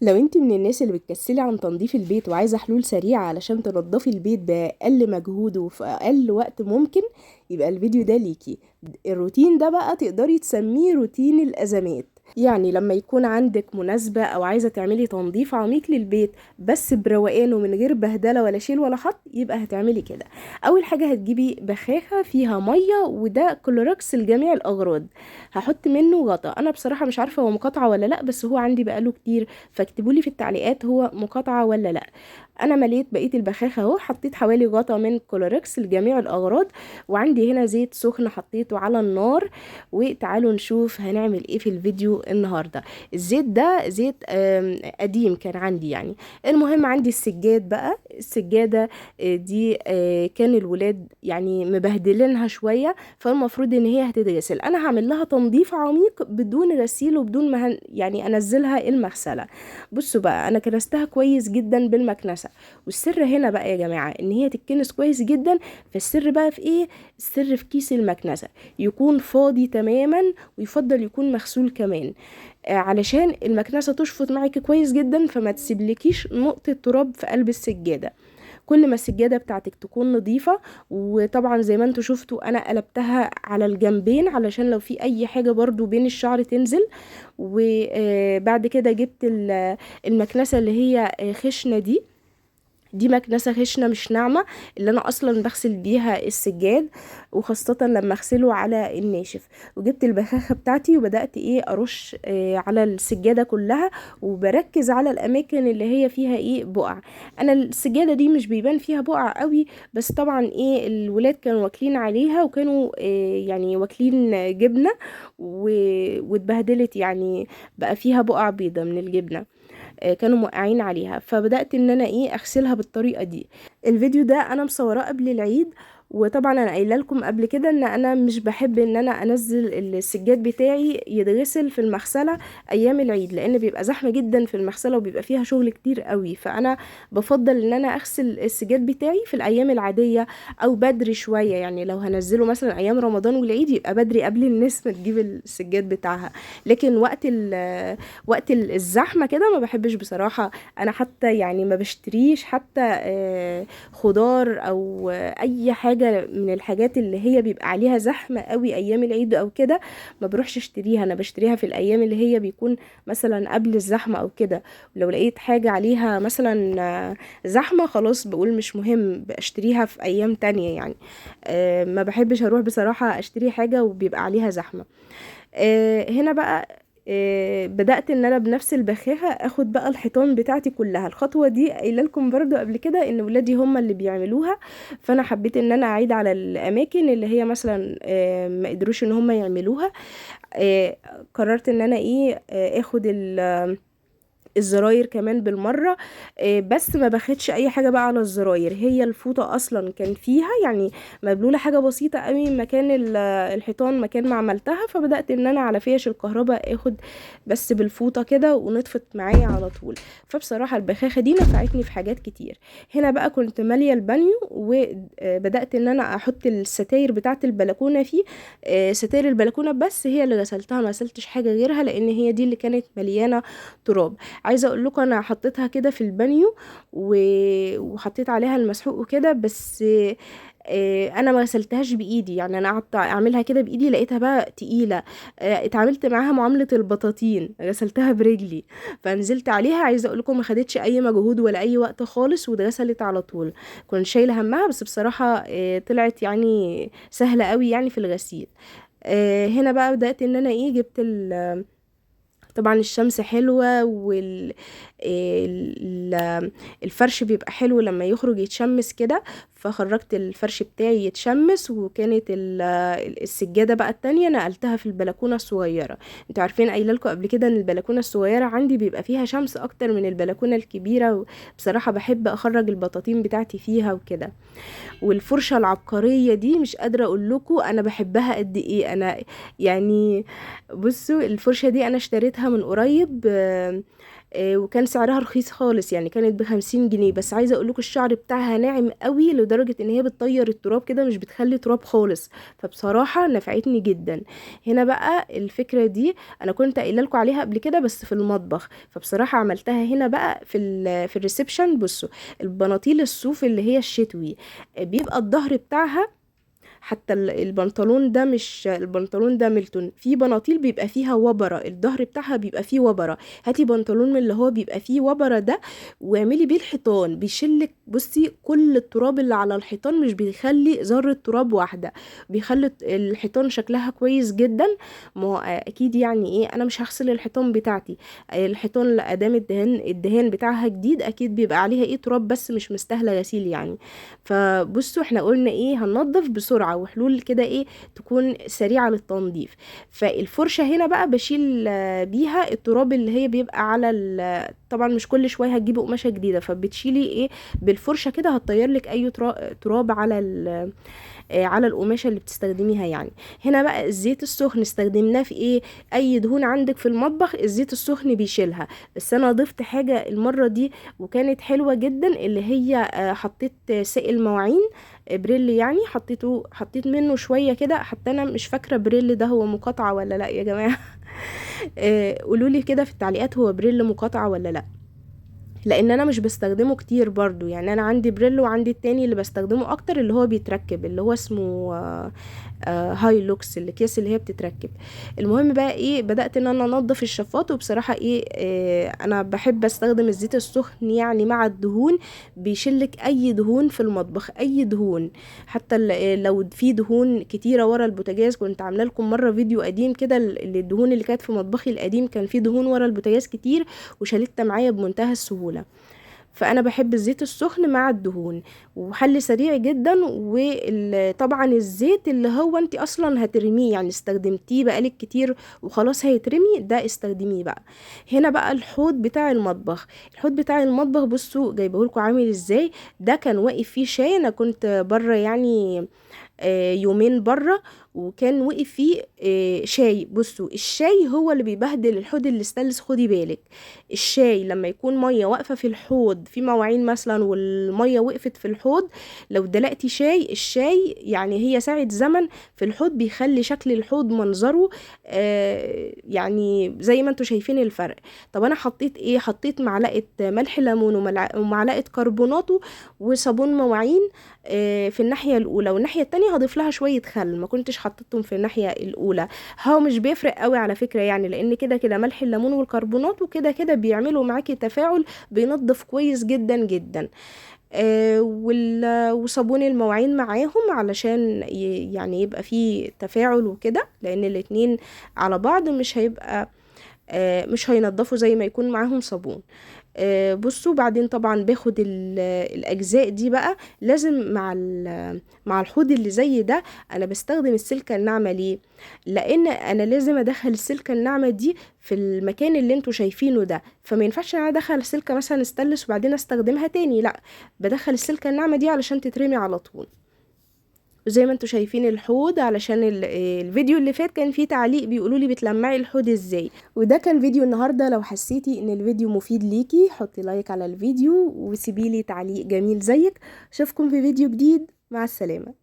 لو انت من الناس اللي بتكسلي عن تنظيف البيت وعايزة حلول سريعة علشان تنظفي البيت بأقل مجهود وفي أقل وقت ممكن، يبقى الفيديو ده ليكي. الروتين ده بقى تقدري تسميه روتين الأزمات. يعني لما يكون عندك مناسبة أو عايزة تعملي تنظيف عميق للبيت بس بروقان ومن غير بهدلة ولا شيل ولا حط، يبقى هتعملي كده. أول حاجة هتجيبي بخاخة فيها مية، وده كلوركس لجميع الأغراض. هحط منه غطا. أنا بصراحة مش عارفة هو مقاطعة ولا لأ، بس هو عندي بقاله كتير، فاكتبولي في التعليقات هو مقاطعة ولا لأ. انا مليت بقيه البخاخه اهو، حطيت حوالي غطا من كولوركس لجميع الاغراض، وعندي هنا زيت سخن حطيته على النار. وتعالوا نشوف هنعمل ايه في الفيديو النهارده. الزيت ده زيت قديم كان عندي يعني. المهم عندي السجاد بقى، السجاده دي كان الولاد يعني مبهدلينها شويه، فالمفروض ان هي هتتغسل. انا هعمل لها تنظيف عميق بدون غسيل وبدون ما يعني انزلها المغسله. بصوا بقى، انا كنستها كويس جدا بالمكنسه. والسر هنا بقى يا جماعه ان هي تتكنس كويس جدا. فالسر بقى في ايه؟ السر في كيس المكنسه، يكون فاضي تماما، ويفضل يكون مغسول كمان، علشان المكنسه تشفط معاكي كويس جدا، فما تسيبلكيش نقطه تراب في قلب السجاده. كل ما السجاده بتاعتك تكون نظيفه. وطبعا زي ما انتوا شفتوا انا قلبتها على الجنبين علشان لو في اي حاجه برضو بين الشعر تنزل. وبعد كده جبت المكنسه اللي هي خشنه دي مكنسة خشنة مش ناعمة، اللي انا اصلا بغسل بيها السجاد، وخاصة لما اغسله على الناشف. وجبت البخاخة بتاعتي وبدأت ايه ارش على السجادة كلها، وبركز على الاماكن اللي هي فيها ايه بقع. انا السجادة دي مش بيبان فيها بقع قوي، بس طبعا ايه الولاد كانوا واكلين عليها، وكانوا يعني واكلين جبنة واتبهدلت يعني، بقى فيها بقع بيضة من الجبنة. كانوا موقعين عليها، فبدأت ان انا ايه اغسلها بالطريقة دي. الفيديو ده انا مصوراه قبل العيد. وطبعا انا قايله لكم قبل كده ان انا مش بحب ان انا انزل السجاد بتاعي يتغسل في المغسله ايام العيد، لان بيبقى زحمه جدا في المغسله وبيبقى فيها شغل كتير قوي. فانا بفضل ان انا اغسل السجاد بتاعي في الايام العاديه، او بدري شويه. يعني لو هنزله مثلا ايام رمضان والعيد يبقى بدري قبل الناس ما تجيب السجاد بتاعها. لكن وقت الزحمه كده ما بحبش بصراحه. انا حتى يعني ما بشتريش حتى خضار او اي حاجه من الحاجات اللي هي بيبقى عليها زحمه قوي ايام العيد او كده، ما بروحش اشتريها. انا بشتريها في الايام اللي هي بيكون مثلا قبل الزحمه او كده. ولو لقيت حاجه عليها مثلا زحمه، خلاص بقول مش مهم، بشتريها في ايام تانية يعني. ما بحبش اروح بصراحه اشتري حاجه وبيبقى عليها زحمه. هنا بقى بدأت ان انا بنفس البخاخة اخد بقى الحيطان بتاعتي كلها. الخطوة دي قايله لكم برضو قبل كده ان ولادي هم اللي بيعملوها، فانا حبيت ان انا اعيد على الاماكن اللي هي مثلا ما قدروش ان هم يعملوها. آه، قررت ان انا ايه اخد الزراير كمان بالمرة. بس ما باخدش اي حاجة بقى على الزراير، هي الفوطة اصلا كان فيها يعني مبلولة حاجة بسيطة قوي مكان الحيطان مكان ما عملتها. فبدأت ان انا على فيش الكهرباء اخد بس بالفوطة كده ونطفت معايا على طول. فبصراحة البخاخة دي نفعتني في حاجات كتير. هنا بقى كنت مالية البانيو، وبدأت ان انا احط الستاير بتاعة البلكونة فيه. ستاير البلكونة بس هي اللي غسلتها، ما غسلتش حاجة غيرها لان هي دي اللي كانت مليانة تراب. عايزه اقول لكم انا حطيتها كده في البانيو وحطيت عليها المسحوق وكده، بس انا ما غسلتهاش بايدي. يعني انا قعدت اعملها كده بايدي لقيتها بقى تقيله. اتعاملت معاها معامله البطاطين، غسلتها برجلي. فنزلت عليها، عايزه اقول لكم ما خدتش اي مجهود ولا اي وقت خالص، واتغسلت على طول. كنت شايله همها، بس بصراحه طلعت يعني سهله قوي يعني في الغسيل. هنا بقى بدأت ان انا ايه جبت طبعا الشمس حلوة الفرش بيبقى حلو لما يخرج يتشمس كده. فخرجت الفرش بتاعي يتشمس، وكانت السجادة بقى التانية نقلتها في البلكونة الصغيرة. انتوا عارفين قايله لكم قبل كده ان البلكونة الصغيرة عندي بيبقى فيها شمس اكتر من البلكونة الكبيرة. بصراحة بحب اخرج البطاطين بتاعتي فيها وكده. والفرشة العبقرية دي مش قادرة اقول لكم انا بحبها قد ايه. انا يعني بصوا الفرشة دي انا اشتريتها من قريب وكان سعرها رخيص خالص، يعني كانت ب50 جنيه. بس عايزه اقول لكم الشعر بتاعها ناعم قوي لدرجه ان هي بتطير التراب كده، مش بتخلي تراب خالص. فبصراحه نفعتني جدا. هنا بقى الفكره دي انا كنت قايله لكم عليها قبل كده بس في المطبخ، فبصراحه عملتها هنا بقى في الريسبشن. بصوا، البناطيل الصوف اللي هي الشتوي، بيبقى الظهر بتاعها، حتى البنطلون ده، مش البنطلون ده ميلتون، في بناطيل بيبقى فيها وبرة، الظهر بتاعها بيبقى فيه وبرة. هاتي بنطلون من اللي هو بيبقى فيه وبرة ده، واعملي بيه الحيطان، بيشلك بصي كل التراب اللي على الحيطان، مش بيخلي ذرة تراب واحدة، بيخلي الحيطان شكلها كويس جدا. ما هو اكيد يعني ايه، انا مش هغسل الحيطان بتاعتي، الحيطان لا ادام الدهان بتاعها جديد اكيد بيبقى عليها ايه تراب، بس مش مستاهله غسيل يعني. فبصوا احنا قلنا ايه، هننضف بسرعة وحلول كده ايه تكون سريعة للتنظيف. فالفرشة هنا بقى بشيل بيها التراب اللي هي بيبقى على طبعا مش كل شوية هتجيبي قماشة جديدة، فبتشيلي ايه بالفرشة كده، هتطير لك اي تراب على على القماشه اللي بتستخدميها يعني. هنا بقى الزيت السخن استخدمناه في ايه، اي دهون عندك في المطبخ الزيت السخن بيشيلها. بس انا ضفت حاجه المره دي وكانت حلوه جدا، اللي هي حطيت سائل مواعين بريل يعني، حطيت منه شويه كده. حتى انا مش فاكره بريل ده هو مقاطعه ولا لا يا جماعه. قولوا لي كده في التعليقات هو بريل مقاطعه ولا لا، لان انا مش بستخدمه كتير برضو يعني. انا عندي بريل وعندي التاني اللي بستخدمه اكتر اللي هو بيتركب، اللي هو اسمه هاي لوكس، الاكياس اللي هي بتتركب. المهم بقى ايه، بدأت ان انا انضف الشفاط. وبصراحة ايه انا بحب استخدم الزيت السخن يعني مع الدهون، بيشلك اي دهون في المطبخ، اي دهون. حتى لو في دهون كتيرة ورا البوتاجاز، كنت عامله لكم مرة فيديو قديم كده، الدهون اللي كانت في مطبخي القديم كان في دهون ورا البوتاجاز كتير، وشالتها معايا بمنتهى السهولة. فانا بحب الزيت السخن مع الدهون، وحل سريع جدا. وطبعا الزيت اللي هو انت اصلا هترميه يعني، استخدمتيه بقالك كتير وخلاص هيترمي، ده استخدميه بقى. هنا بقى الحوض بتاع المطبخ، الحوض بتاع المطبخ بصوا جايبهولكوا عامل ازاي. ده كان واقف فيه شاي، انا كنت بره يعني يومين بره، وكان وقف فيه شاي. بصوا الشاي هو اللي بيبهدل الحوض الاستانلس، خدي بالك. الشاي لما يكون ميه واقفه في الحوض، في مواعين مثلا والميه وقفت في الحوض، لو دلقتي الشاي يعني هي ساعة زمن في الحوض بيخلي شكل الحوض منظره يعني زي ما انتوا شايفين الفرق. طب انا حطيت ايه، حطيت معلقه ملح ليمون ومعلقه كربوناتو وصابون مواعين في الناحيه الاولى، والناحيه التانية هضيف لها شويه خل، ما كنتش حطيتهم في الناحيه الاولى. هو مش بيفرق قوي على فكره يعني، لان كده كده ملح الليمون والكربونات وكده كده بيعملوا معاكي تفاعل، بينظف كويس جدا جدا. وصابون المواعين معاهم علشان يعني يبقى فيه تفاعل وكده، لان الاتنين على بعض مش هيبقى مش هينضفوا زي ما يكون معاهم صابون. بصوا بعدين طبعا باخد الاجزاء دي بقى لازم مع الحوض اللي زي ده. انا بستخدم السلكة الناعمة ليه، لان انا لازم ادخل السلكة الناعمة دي في المكان اللي انتوا شايفينه ده. فما ينفعش انا ادخل سلكة مثلا استانلس وبعدين استخدمها تاني، لا، بدخل السلكة الناعمة دي علشان تترمي على طول. وزي ما انتوا شايفين الحوض، علشان الفيديو اللي فات كان فيه تعليق بيقولوا لي بتلمعي الحوض ازاي، وده كان فيديو النهارده. لو حسيتي ان الفيديو مفيد ليكي حطي لايك على الفيديو وسيبيلي تعليق جميل زيك. اشوفكم في فيديو جديد، مع السلامة.